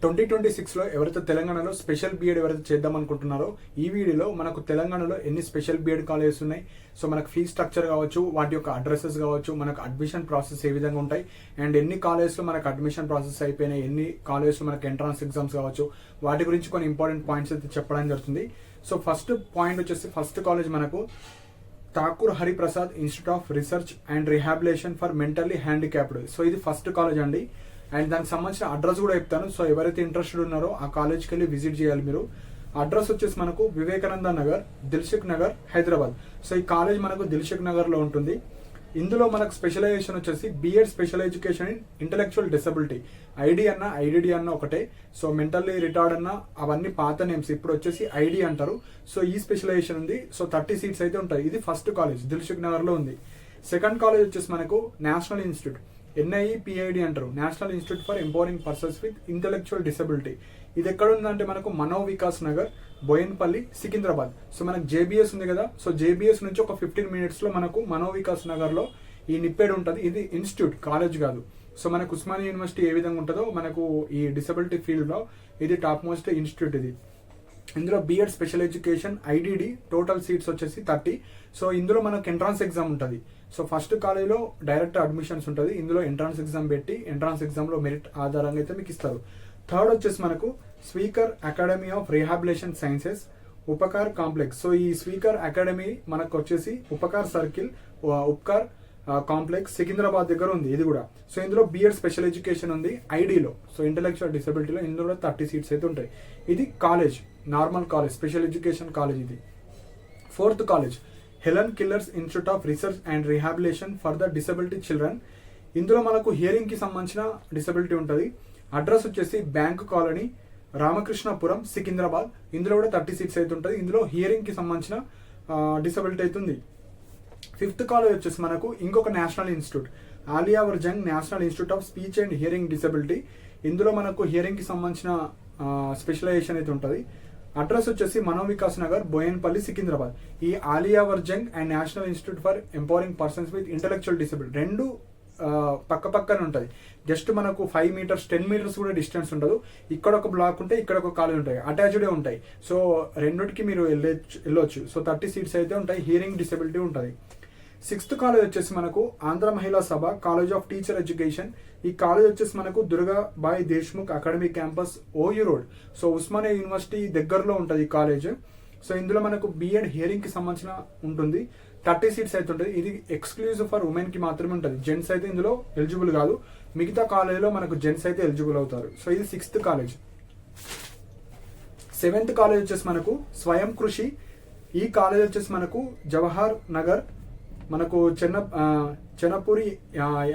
2026లో ఎవరైతే తెలంగాణలో special BEd ఎవరైతే చేద్దాం అనుకుంటున్నారో ఈ వీడియోలో మనకు తెలంగాణలో ఎన్ని స్పెషల్ బీఎడ్ కాలేజెస్ ఉన్నాయి, సో మనకు ఫీ స్ట్రక్చర్ కావచ్చు, వాటి యొక్క అడ్రసెస్ కావచ్చు, మనకు అడ్మిషన్ ప్రాసెస్ ఏ విధంగా ఉంటాయి, అండ్ ఎన్ని కాలేజెస్లో మనకు అడ్మిషన్ ప్రాసెస్ అయిపోయినాయి, ఎన్ని కాలేజెస్లో మనకు ఎంట్రన్స్ ఎగ్జామ్స్ కావచ్చు, వాటి గురించి కొన్ని ఇంపార్టెంట్ పాయింట్స్ అయితే చెప్పడం జరుగుతుంది. సో ఫస్ట్ పాయింట్ వచ్చేసి ఫస్ట్ కాలేజ్ మనకు Thakur Hariprasad institute of research and rehabilitation for mentally handicapped. So ఇది ఫస్ట్ కాలేజ్ అండి, అండ్ దానికి సంబంధించిన అడ్రస్ కూడా చెప్తాను. సో ఎవరైతే ఇంట్రెస్టెడ్ ఉన్నారో ఆ కాలేజ్కి వెళ్ళి విజిట్ చేయాలి మీరు. అడ్రస్ వచ్చేసి మనకు వివేకానంద నగర్, దిల్సుఖ్ నగర్, హైదరాబాద్. సో ఈ కాలేజ్ మనకు దిల్సుఖ్ నగర్ లో ఉంటుంది. ఇందులో మనకు స్పెషలైజేషన్ వచ్చేసి BEd special education in intellectual disability. ID అన్న ఐడిడి అన్న ఒకటే. సో మెంటల్లీ రిటార్డ్ అన్న అవన్నీ పాత నేమ్స్, ఇప్పుడు వచ్చేసి ఐడి అంటారు. సో ఈ స్పెషలైజేషన్ ఉంది. సో 30 సీట్స్ అయితే ఉంటాయి. ఇది ఫస్ట్ కాలేజ్ దిల్సుఖ్ నగర్ లో ఉంది. సెకండ్ కాలేజ్ వచ్చేసి మనకు నేషనల్ ఇన్స్టిట్యూట్, NIPID అంటారు, national institute for empowering persons with intellectual disability. ఇది ఎక్కడ ఉందంటే మనకు మనో వికాస్ నగర్, బోయన్పల్లి, సికింద్రాబాద్. సో మనకు JBS ఉంది కదా, సో JBS నుంచి ఒక 15 minutes లో మనకు మనో వికాస్ నగర్ లో ఈ నిప్పేడ్ ఉంటుంది. ఇది ఇన్స్టిట్యూట్, కాలేజ్ కాదు. సో మనకు ఉస్మానియా యూనివర్సిటీ ఏ విధంగా ఉంటుందో మనకు ఈ డిసబిలిటీ ఫీల్డ్ లో ఇది టాప్ మోస్ట్ ఇన్స్టిట్యూట్. ఇది ఇందులో BEd special education IDD total seats వచ్చేసి 30. సో ఇందులో మనకు ఎంట్రన్స్ ఎగ్జామ్ ఉంటుంది. సో ఫస్ట్ కాలేజ్లో డైరెక్ట్ అడ్మిషన్స్ ఉంటుంది. ఇందులో ఎంట్రన్స్ ఎగ్జామ్ పెట్టి ఎంట్రన్స్ ఎగ్జామ్లో మెరిట్ ఆధారంగా అయితే మీకు ఇస్తారు. థర్డ్ వచ్చేసి మనకు speaker academy of rehabilitation sciences, Upkar complex. So ఈ స్పీకర్ అకాడమీ మనకు వచ్చేసి ఉపకార్ సర్కిల్, ఉపకార్ కాంప్లెక్స్, సికింద్రాబాద్ దగ్గర ఉంది ఇది కూడా. సో ఇందులో బిఎడ్ స్పెషల్ ఎడ్యుకేషన్ ఉంది ఐడిలో. సో ఇంటెలెక్చువల్ డిసబిలిటీలో ఇందులో 30 సీట్స్ అయితే ఉంటాయి. ఇది college, normal college, special education college ఇది. Fourth college Helen Keller's institute of research and rehabilitation for the disability children. ఇందులో మనకు హియరింగ్ కి సంబంధించిన డిసబిలిటీ ఉంటుంది. అడ్రస్ వచ్చేసి బ్యాంక్ కాలనీ, రామకృష్ణపురం, సికింద్రాబాద్. ఇందులో కూడా 30 సీట్స్ అయితే ఉంటుంది. ఇందులో హియరింగ్ కి సంబంధించిన డిసబిలిటీ అయితే ఉంది. ఫిఫ్త్ కాలేజ్ వచ్చేసి మనకు ఇంకొక national institute, Aliyavar Jung national institute of speech and hearing disability. ఇందులో మనకు హియరింగ్ కి సంబంధించిన స్పెషలైజేషన్ అయితే ఉంటుంది. అడ్రస్ వచ్చేసి మనోవికాస్ నగర్, బోయన్పల్లి, సికింద్రాబాద్. ఈ Aliyavar Jung and national institute for empowering persons with intellectual disability రెండు పక్క పక్కన ఉంటుంది. జస్ట్ మనకు 5 meters 10 meters కూడా డిస్టెన్స్ ఉండదు. ఇక్కడ ఒక బ్లాక్ ఉంటే ఇక్కడ ఒక కాలేజ్ ఉంటాయి, అటాచ్డే ఉంటాయి. సో రెండుకి మీరు వెళ్ళొచ్చు. సో 30 సీట్స్ అయితే ఉంటాయి. హియరింగ్ డిసబిలిటీ ఉంటుంది. సిక్స్త్ కాలేజ్ వచ్చేసి మనకు ఆంధ్ర మహిళా సభ కాలేజ్ ఆఫ్ టీచర్ ఎడ్యుకేషన్. ఈ కాలేజ్ వచ్చేసి మనకు Durgabai Deshmukh academic campus, OU road. So Osmania university దగ్గరలో ఉంటుంది ఈ కాలేజ్. సో ఇందులో మనకు బిఎడ్ హియరింగ్ కి సంబంధించిన ఉంటుంది. 30 సీట్స్ అయితే ఉంటుంది. ఇది ఎక్స్క్లూజివ్ ఫర్ ఉమెన్ కి మాత్రమే ఉంటుంది. జెంట్స్ అయితే ఇందులో ఎలిజిబుల్ కాదు. మిగతా కాలేజీలో మనకు జెంట్స్ అయితే ఎలిజిబుల్ అవుతారు. సో ఇది సిక్స్త్ కాలేజ్. సెవెంత్ కాలేజ్ వచ్చేసి మనకు స్వయం కృషి. ఈ కాలేజ్ వచ్చేసి మనకు జవహర్ నగర్, మనకు Chennapuri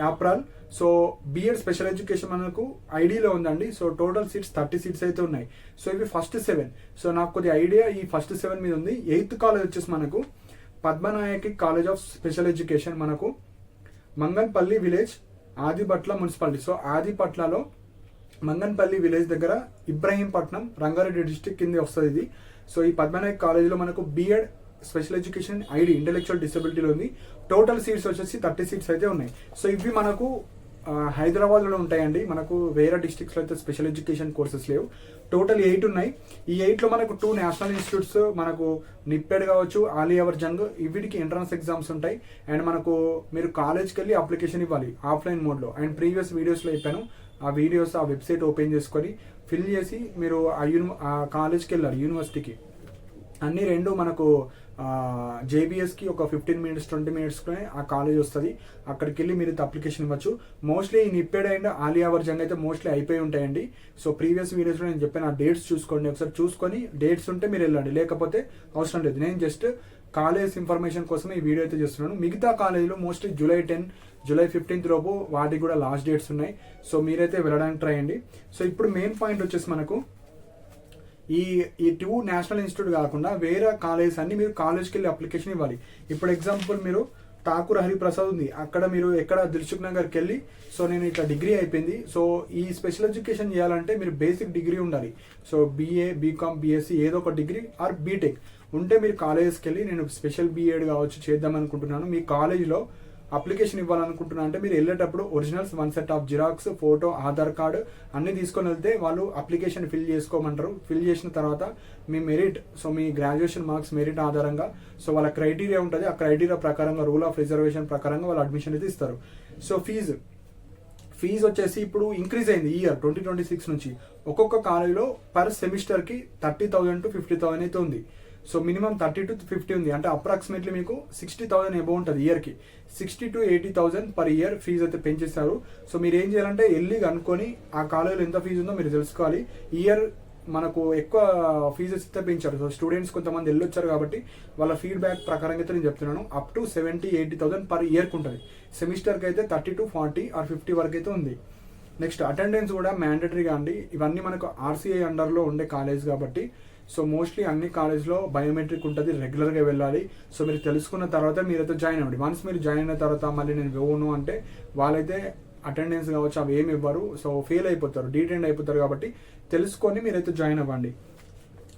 Yapral. So BEd special education మనకు ఐడిలో ఉందండి. సో టోటల్ సీట్స్ 30 సీట్స్ అయితే ఉన్నాయి. సో ఇవి ఫస్ట్ 7. సో నాకు కొద్ది ఐడియా ఈ ఫస్ట్ 7 మీద ఉంది. ఎయిత్ కాలేజ్ వచ్చేసి మనకు Padmanayaki college of special education, మనకు Manganpally village, Adibatla municipality. So ఆదిపట్లలో మంగన్పల్లి విలేజ్ దగ్గర ఇబ్రహీంపట్నం, రంగారెడ్డి డిస్టిక్ కింద వస్తుంది ఇది. సో ఈ పద్మనాయక్ కాలేజీలో మనకు BEd special education ID intellectual డిసబిలిటీలో ఉంది. టోటల్ సీట్స్ వచ్చేసి 30 సీట్స్ అయితే ఉన్నాయి. సో ఇవి మనకు హైదరాబాద్లో ఉంటాయండి. మనకు వేరే డిస్ట్రిక్ట్స్లో అయితే స్పెషల్ ఎడ్యుకేషన్ కోర్సెస్ లేవు. టోటల్ 8 ఉన్నాయి. ఈ 8లో మనకు 2 నేషనల్ ఇన్స్టిట్యూట్స్, మనకు నిప్పెడ్ కావచ్చు, ఆలియావర్ జంగ్, వీటికి ఎంట్రన్స్ ఎగ్జామ్స్ ఉంటాయి. అండ్ మనకు మీరు కాలేజ్కి వెళ్ళి అప్లికేషన్ ఇవ్వాలి ఆఫ్లైన్ మోడ్లో. అండ్ ప్రీవియస్ వీడియోస్లో చెప్పాను, ఆ వీడియోస్ ఆ వెబ్సైట్ ఓపెన్ చేసుకొని ఫిల్ చేసి మీరు ఆ కాలేజ్కి వెళ్ళాలి, యూనివర్సిటీకి. అన్ని రెండు మనకు JBSకి ఒక 15 minutes 20 minutes ఆ కాలేజ్ వస్తుంది. అక్కడికి వెళ్ళి మీరు అప్లికేషన్ ఇవ్వచ్చు. మోస్ట్లీ ఈ నిప్పెడ్ అండ్ ఆలియావర్ జంగ్ అయితే మోస్ట్లీ అయిపోయి ఉంటాయండి. సో ప్రీవియస్ వీడియోస్లో నేను చెప్పిన ఆ డేట్స్ చూసుకోండి. ఒకసారి చూసుకొని డేట్స్ ఉంటే మీరు వెళ్ళండి, లేకపోతే అవసరం లేదు. నేను జస్ట్ కాలేజ్ ఇన్ఫర్మేషన్ కోసమే ఈ వీడియో అయితే చేస్తున్నాను. మిగతా కాలేజీలో మోస్ట్లీ July 10, July 15th లోపు వాటికి కూడా లాస్ట్ డేట్స్ ఉన్నాయి. సో మీరైతే వెళ్ళడానికి ట్రై చేయండి. సో ఇప్పుడు మెయిన్ పాయింట్ వచ్చేసి మనకు ఈ 2 నేషనల్ ఇన్స్టిట్యూట్ కాకుండా వేరే కాలేజెస్ అన్ని మీరు కాలేజ్కి వెళ్ళి అప్లికేషన్ ఇవ్వాలి. ఇప్పుడు ఎగ్జాంపుల్ మీరు ఠాకూర్ హరిప్రసాద్ ఉంది, అక్కడ మీరు ఎక్కడ దిల్సుఖ్ నగర్కి వెళ్ళి సో నేను ఇట్లా డిగ్రీ అయిపోయింది, సో ఈ స్పెషల్ ఎడ్యుకేషన్ చేయాలంటే మీరు బేసిక్ డిగ్రీ ఉండాలి. సో BA, BCom, BSc ఏదో ఒక డిగ్రీ ఆర్ బీటెక్ ఉంటే మీరు కాలేజెస్కి వెళ్ళి నేను స్పెషల్ బిఎడ్ కావచ్చు చేద్దాం అనుకుంటున్నాను, మీ కాలేజీలో అప్లికేషన్ ఇవ్వాలనుకుంటున్నా అంటే మీరు వెళ్ళేటప్పుడు originals 1 set of xerox, photo, Aadhaar card అన్ని తీసుకొని వెళ్తే వాళ్ళు అప్లికేషన్ ఫిల్ చేసుకోమంటారు. ఫిల్ చేసిన తర్వాత మీ మెరిట్, సో మీ గ్రాడ్యుయేషన్ మార్క్స్ మెరిట్ ఆధారంగా సో వాళ్ళ క్రైటీరియా ఉంటుంది. ఆ క్రైటీరియా ప్రకారంగా రూల్ ఆఫ్ రిజర్వేషన్ ప్రకారంగా వాళ్ళు అడ్మిషన్ అయితే ఇస్తారు. సో ఫీజు వచ్చేసి ఇప్పుడు ఇంక్రీజ్ అయింది ఈ ఇయర్ 2026 నుంచి. ఒక్కొక్క కాలేజీలో పర్ సెమిస్టర్కి 30,000 to 50,000 అయితే ఉంది. సో మినిమం 30 to 50 ఉంది, అంటే అప్రాక్సిమేట్లీ మీకు 60,000 ఎబో ఉంటుంది ఇయర్కి. 60 to 80,000 పర్ ఇయర్ ఫీజు అయితే పెంచేస్తారు. సో మీరు ఏం చేయాలంటే వెళ్ళి కనుక్కొని ఆ కాలేజీలో ఎంత ఫీజు ఉందో మీరు తెలుసుకోవాలి. ఇయర్ మనకు ఎక్కువ ఫీజెస్ అయితే పెంచారు. సో స్టూడెంట్స్ కొంతమంది వెళ్ళొచ్చారు కాబట్టి వాళ్ళ ఫీడ్బ్యాక్ ప్రకారంగా అయితే నేను చెప్తున్నాను. అప్ టు 70-80,000 పర్ ఇయర్కి ఉంటుంది. సెమిస్టర్కి అయితే 30 to 40 or 50 వరకు అయితే ఉంది. నెక్స్ట్ అటెండెన్స్ కూడా మ్యాండటరీగా అండి. ఇవన్నీ మనకు ఆర్సీఐ అండర్లో ఉండే కాలేజ్ కాబట్టి సో మోస్ట్లీ అన్ని కాలేజ్లో బయోమెట్రిక్ ఉంటుంది, రెగ్యులర్గా వెళ్ళాలి. సో మీరు తెలుసుకున్న తర్వాత మీరైతే జాయిన్ అవ్వండి. వన్స్ మీరు జాయిన్ అయిన తర్వాత మళ్ళీ నేను పోను అంటే వాళ్ళైతే అటెండెన్స్ కావచ్చు అవి ఏమి ఇవ్వరు. సో ఫెయిల్ అయిపోతారు, డీటెండ్ అయిపోతారు. కాబట్టి తెలుసుకొని మీరైతే జాయిన్ అవ్వండి.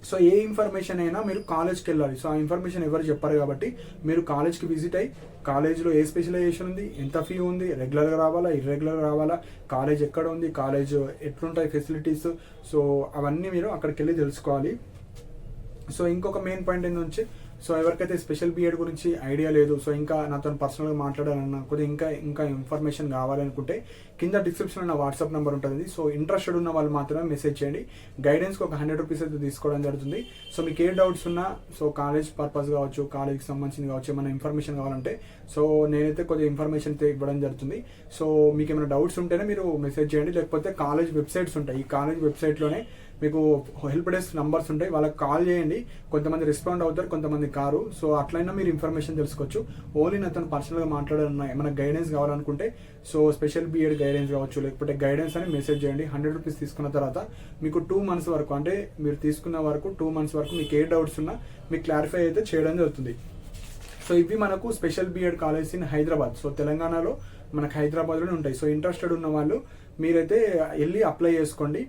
సో ఏ ఇన్ఫర్మేషన్ అయినా మీరు కాలేజ్కి వెళ్ళాలి. సో ఆ ఇన్ఫర్మేషన్ ఎవరు చెప్పారు కాబట్టి మీరు కాలేజ్కి విజిట్ అయ్యి కాలేజ్లో ఏ స్పెషలైజేషన్ ఉంది, ఎంత ఫీ ఉంది, రెగ్యులర్గా రావాలా, ఇర్రెగ్యులర్గా రావాలా, కాలేజ్ ఎక్కడ ఉంది, కాలేజ్ ఎట్లుంటాయి ఫెసిలిటీస్, సో అవన్నీ మీరు అక్కడికి వెళ్ళి తెలుసుకోవాలి. సో ఇంకొక మెయిన్ పాయింట్ ఏంటంటే సో ఎవరికైతే స్పెషల్ బీఎడ్ గురించి ఐడియా లేదు, సో ఇంకా నాతో పర్సనల్గా మాట్లాడాలన్నా కొద్దిగా ఇంకా ఇన్ఫర్మేషన్ కావాలనుకుంటే కింద డిస్క్రిప్షన్లో నా వాట్సాప్ నెంబర్ ఉంటుంది. సో ఇంట్రెస్టెడ్ ఉన్న వాళ్ళు మాత్రమే మెసేజ్ చేయండి. గైడెన్స్కి ఒక 100 రూపీస్ అయితే తీసుకోవడం జరుగుతుంది. సో మీకు ఏ డౌట్స్ ఉన్నా, సో కాలేజ్ పర్పస్ కావచ్చు, కాలేజ్కి సంబంధించింది కావచ్చు, ఏమైనా ఇన్ఫర్మేషన్ కావాలంటే సో నేనైతే కొద్దిగా ఇన్ఫర్మేషన్ అయితే ఇవ్వడం జరుగుతుంది. సో మీకు ఏమైనా డౌట్స్ ఉంటేనే మీరు మెసేజ్ చేయండి. లేకపోతే కాలేజ్ వెబ్సైట్స్ ఉంటాయి, ఈ కాలేజ్ వెబ్సైట్లోనే మీకు హెల్ప్ డెస్క్ నంబర్స్ ఉంటాయి, వాళ్ళకి కాల్ చేయండి. కొంతమంది రెస్పాండ్ అవుతారు, కొంతమంది కారు. సో అట్లయినా మీరు ఇన్ఫర్మేషన్ తెలుసుకోవచ్చు. ఓన్లీ నాతో పర్సనల్గా మాట్లాడాలన్నా ఏమైనా గైడెన్స్ కావాలనుకుంటే సో స్పెషల్ బీఎడ్ గైడెన్స్ కావచ్చు, లేకపోతే గైడెన్స్ అని మెసేజ్ చేయండి. 100 రూపీస్ తీసుకున్న తర్వాత మీకు 2 months వరకు, అంటే మీరు తీసుకున్న వరకు 2 months వరకు మీకు ఏ డౌట్స్ ఉన్నా మీకు క్లారిఫై అయితే చేయడం జరుగుతుంది. సో ఇవి మనకు special BEd college in Hyderabad. So తెలంగాణలో మనకు హైదరాబాద్లోనే ఉంటాయి. సో ఇంట్రెస్టెడ్ ఉన్న వాళ్ళు మీరైతే వెళ్ళి అప్లై చేసుకోండి.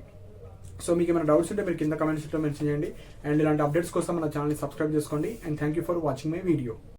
సో మీకు ఏమైనా డౌట్స్ ఉంటే మీరు కింద కమెంట్స్లో మెన్షన్ చేయండి. అండ్ ఇలాంటి అప్డేట్స్ కోసం మన ఛానల్ని సబ్స్క్రైబ్ చేసుకోండి. And thank you for watching my video.